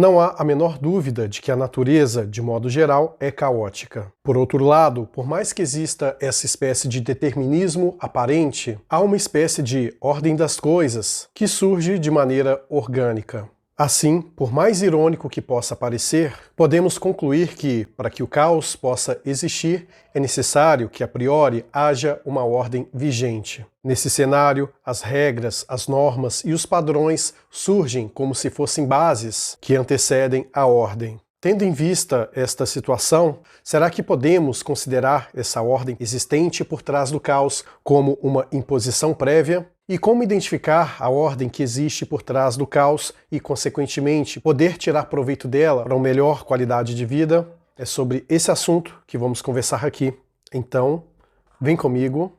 Não há a menor dúvida de que a natureza, de modo geral, é caótica. Por outro lado, por mais que exista essa espécie de determinismo aparente, há uma espécie de ordem das coisas que surge de maneira orgânica. Assim, por mais irônico que possa parecer, podemos concluir que, para que o caos possa existir, é necessário que, a priori, haja uma ordem vigente. Nesse cenário, as regras, as normas e os padrões surgem como se fossem bases que antecedem a ordem. Tendo em vista esta situação, será que podemos considerar essa ordem existente por trás do caos como uma imposição prévia? E como identificar a ordem que existe por trás do caos e, consequentemente, poder tirar proveito dela para uma melhor qualidade de vida? É sobre esse assunto que vamos conversar aqui. Então, vem comigo.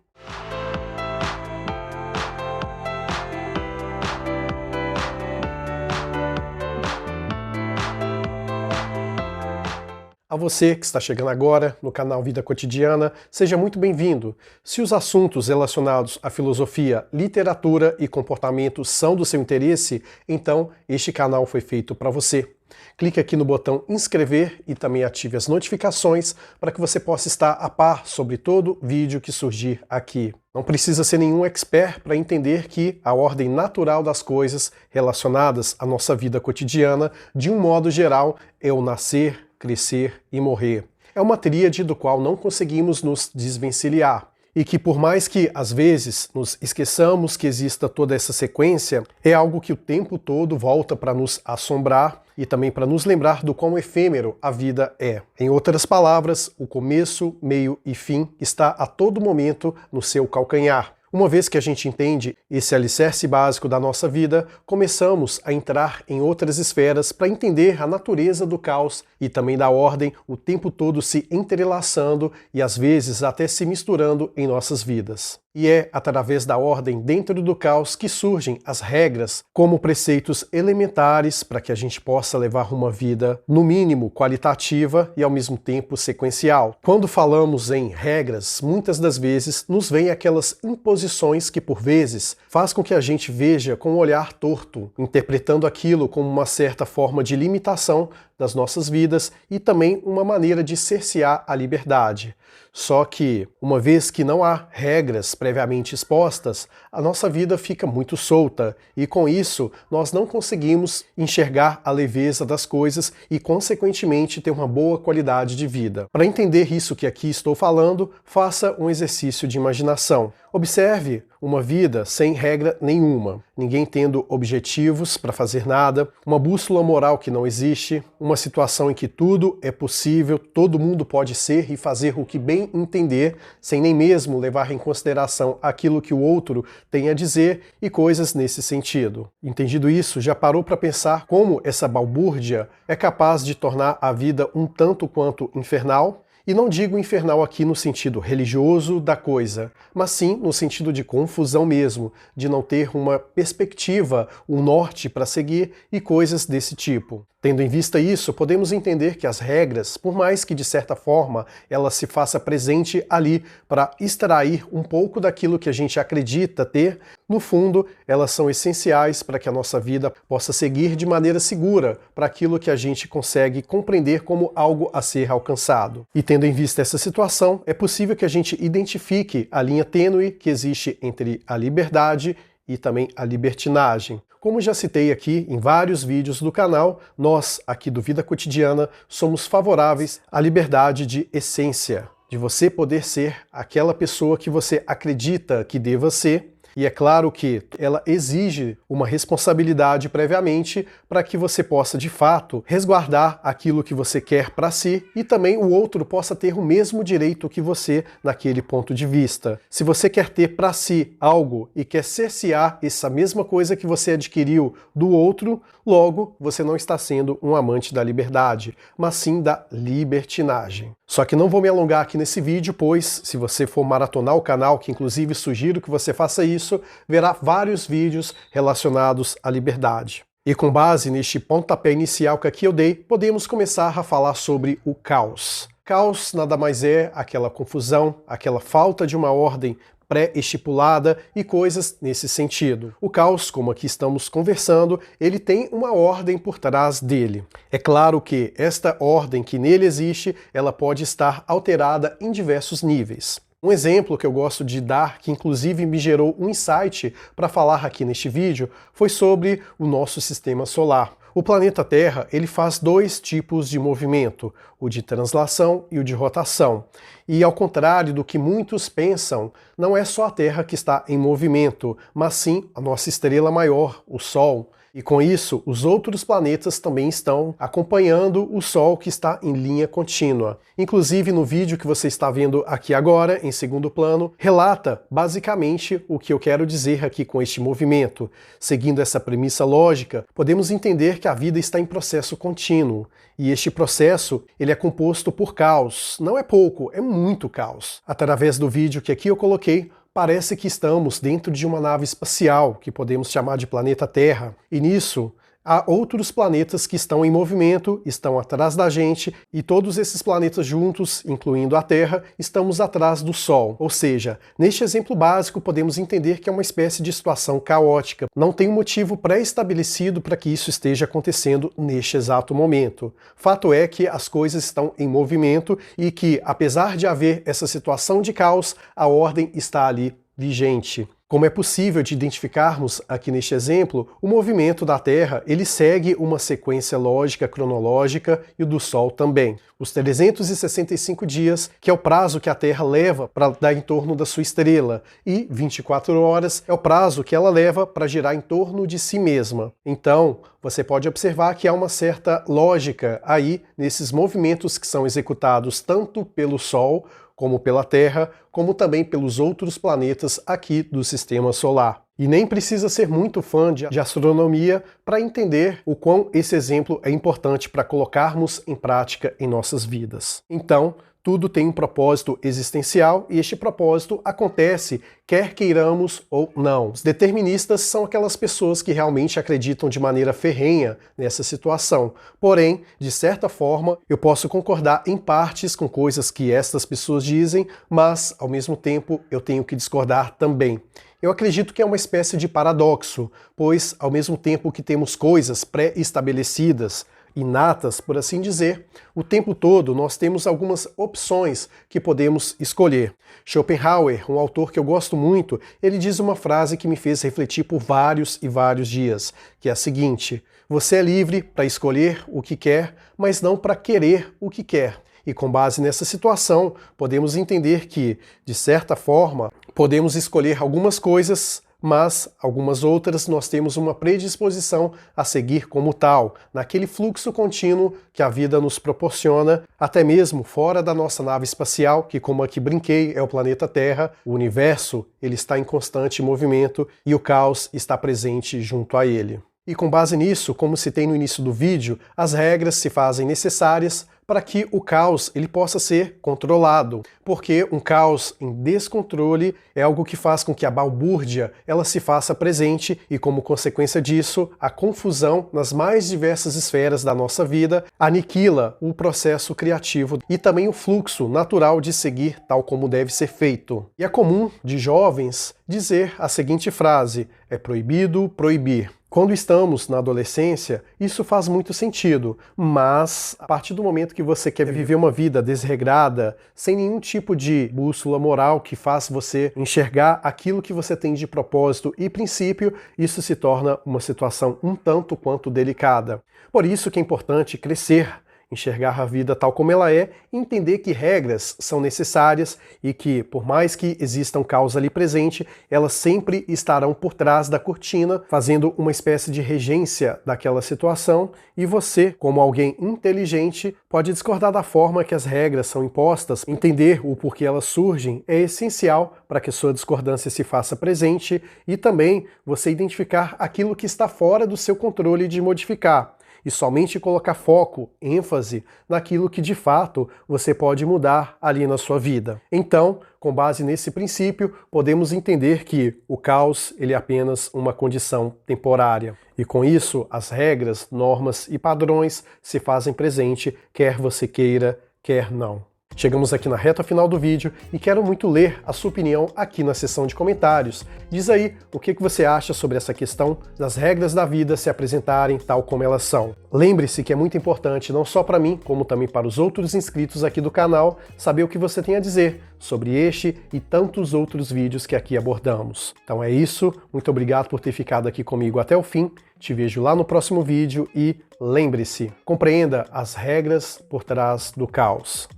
A você que está chegando agora no canal Vida Cotidiana, seja muito bem-vindo. Se os assuntos relacionados à filosofia, literatura e comportamento são do seu interesse, então este canal foi feito para você. Clique aqui no botão inscrever e também ative as notificações para que você possa estar a par sobre todo vídeo que surgir aqui. Não precisa ser nenhum expert para entender que a ordem natural das coisas relacionadas à nossa vida cotidiana, de um modo geral, é o nascer, crescer e morrer. É uma tríade do qual não conseguimos nos desvencilhar. E que por mais que, às vezes, nos esqueçamos que exista toda essa sequência, é algo que o tempo todo volta para nos assombrar e também para nos lembrar do quão efêmero a vida é. Em outras palavras, o começo, meio e fim está a todo momento no seu calcanhar. Uma vez que a gente entende esse alicerce básico da nossa vida, começamos a entrar em outras esferas para entender a natureza do caos e também da ordem, o tempo todo se entrelaçando e às vezes até se misturando em nossas vidas. E é através da ordem dentro do caos que surgem as regras como preceitos elementares para que a gente possa levar uma vida, no mínimo, qualitativa e ao mesmo tempo sequencial. Quando falamos em regras, muitas das vezes nos vêm aquelas imposições que por vezes faz com que a gente veja com um olhar torto, interpretando aquilo como uma certa forma de limitação das nossas vidas e também uma maneira de cercear a liberdade. Só que, uma vez que não há regras previamente expostas, a nossa vida fica muito solta e, com isso, nós não conseguimos enxergar a leveza das coisas e, consequentemente, ter uma boa qualidade de vida. Para entender isso que aqui estou falando, faça um exercício de imaginação. Observe uma vida sem regra nenhuma, ninguém tendo objetivos para fazer nada, uma bússola moral que não existe, uma situação em que tudo é possível, todo mundo pode ser e fazer o que bem entender, sem nem mesmo levar em consideração aquilo que o outro tem a dizer e coisas nesse sentido. Entendido isso, já parou para pensar como essa balbúrdia é capaz de tornar a vida um tanto quanto infernal? E não digo infernal aqui no sentido religioso da coisa, mas sim no sentido de confusão mesmo, de não ter uma perspectiva, um norte para seguir e coisas desse tipo. Tendo em vista isso, podemos entender que as regras, por mais que de certa forma ela se faça presente ali para extrair um pouco daquilo que a gente acredita ter, no fundo elas são essenciais para que a nossa vida possa seguir de maneira segura para aquilo que a gente consegue compreender como algo a ser alcançado. E tendo em vista essa situação, é possível que a gente identifique a linha tênue que existe entre a liberdade e também a libertinagem. Como já citei aqui em vários vídeos do canal, nós, aqui do Vida Cotidiana, somos favoráveis à liberdade de essência, de você poder ser aquela pessoa que você acredita que deva ser. E é claro que ela exige uma responsabilidade previamente para que você possa, de fato, resguardar aquilo que você quer para si e também o outro possa ter o mesmo direito que você naquele ponto de vista. Se você quer ter para si algo e quer cercear essa mesma coisa que você adquiriu do outro, logo você não está sendo um amante da liberdade, mas sim da libertinagem. Só que não vou me alongar aqui nesse vídeo, pois se você for maratonar o canal, que inclusive sugiro que você faça isso, verá vários vídeos relacionados à liberdade. E com base neste pontapé inicial que aqui eu dei, podemos começar a falar sobre o caos. Caos nada mais é aquela confusão, aquela falta de uma ordem pré-estipulada e coisas nesse sentido. O caos, como aqui estamos conversando, ele tem uma ordem por trás dele. É claro que esta ordem que nele existe, ela pode estar alterada em diversos níveis. Um exemplo que eu gosto de dar, que inclusive me gerou um insight para falar aqui neste vídeo, foi sobre o nosso sistema solar. O planeta Terra, ele faz dois tipos de movimento, o de translação e o de rotação. E ao contrário do que muitos pensam, não é só a Terra que está em movimento, mas sim a nossa estrela maior, o Sol. E com isso, os outros planetas também estão acompanhando o Sol, que está em linha contínua. Inclusive, no vídeo que você está vendo aqui agora, em segundo plano, relata basicamente o que eu quero dizer aqui com este movimento. Seguindo essa premissa lógica, podemos entender que a vida está em processo contínuo. E este processo, ele é composto por caos. Não é pouco, é muito caos. Através do vídeo que aqui eu coloquei, parece que estamos dentro de uma nave espacial, que podemos chamar de planeta Terra. E nisso, há outros planetas que estão em movimento, estão atrás da gente, e todos esses planetas juntos, incluindo a Terra, estamos atrás do Sol. Ou seja, neste exemplo básico, podemos entender que é uma espécie de situação caótica. Não tem um motivo pré-estabelecido para que isso esteja acontecendo neste exato momento. Fato é que as coisas estão em movimento e que, apesar de haver essa situação de caos, a ordem está ali vigente. Como é possível de identificarmos aqui neste exemplo, o movimento da Terra ele segue uma sequência lógica cronológica e o do Sol também. Os 365 dias, que é o prazo que a Terra leva para dar em torno da sua estrela, e 24 horas é o prazo que ela leva para girar em torno de si mesma. Então, você pode observar que há uma certa lógica aí nesses movimentos que são executados tanto pelo Sol, como pela Terra, como também pelos outros planetas aqui do Sistema Solar. E nem precisa ser muito fã de astronomia para entender o quão esse exemplo é importante para colocarmos em prática em nossas vidas. Então, tudo tem um propósito existencial e este propósito acontece quer queiramos ou não. Os deterministas são aquelas pessoas que realmente acreditam de maneira ferrenha nessa situação. Porém, de certa forma, eu posso concordar em partes com coisas que estas pessoas dizem, mas, ao mesmo tempo, eu tenho que discordar também. Eu acredito que é uma espécie de paradoxo, pois, ao mesmo tempo que temos coisas pré-estabelecidas, inatas, por assim dizer, o tempo todo nós temos algumas opções que podemos escolher. Schopenhauer, um autor que eu gosto muito, ele diz uma frase que me fez refletir por vários e vários dias, que é a seguinte: você é livre para escolher o que quer, mas não para querer o que quer. E com base nessa situação, podemos entender que, de certa forma, podemos escolher algumas coisas, mas algumas outras nós temos uma predisposição a seguir como tal, naquele fluxo contínuo que a vida nos proporciona, até mesmo fora da nossa nave espacial, que, como aqui brinquei, é o planeta Terra. O universo ele está em constante movimento e o caos está presente junto a ele. E com base nisso, como citei no início do vídeo, as regras se fazem necessárias para que o caos ele possa ser controlado, porque um caos em descontrole é algo que faz com que a balbúrdia ela se faça presente e, como consequência disso, a confusão nas mais diversas esferas da nossa vida aniquila o processo criativo e também o fluxo natural de seguir tal como deve ser feito. E é comum de jovens dizer a seguinte frase: é proibido proibir. Quando estamos na adolescência, isso faz muito sentido, mas a partir do momento que você quer viver uma vida desregrada, sem nenhum tipo de bússola moral que faz você enxergar aquilo que você tem de propósito e princípio, isso se torna uma situação um tanto quanto delicada. Por isso que é importante crescer, enxergar a vida tal como ela é, entender que regras são necessárias e que, por mais que exista um caos ali presente, elas sempre estarão por trás da cortina, fazendo uma espécie de regência daquela situação, e você, como alguém inteligente, pode discordar da forma que as regras são impostas. Entender o porquê elas surgem é essencial para que a sua discordância se faça presente e também você identificar aquilo que está fora do seu controle de modificar. E somente colocar foco, ênfase, naquilo que de fato você pode mudar ali na sua vida. Então, com base nesse princípio, podemos entender que o caos ele é apenas uma condição temporária. E com isso, as regras, normas e padrões se fazem presente, quer você queira, quer não. Chegamos aqui na reta final do vídeo e quero muito ler a sua opinião aqui na seção de comentários. Diz aí o que você acha sobre essa questão das regras da vida se apresentarem tal como elas são. Lembre-se que é muito importante, não só para mim, como também para os outros inscritos aqui do canal, saber o que você tem a dizer sobre este e tantos outros vídeos que aqui abordamos. Então é isso, muito obrigado por ter ficado aqui comigo até o fim, te vejo lá no próximo vídeo e lembre-se, compreenda as regras por trás do caos.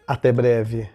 Até breve.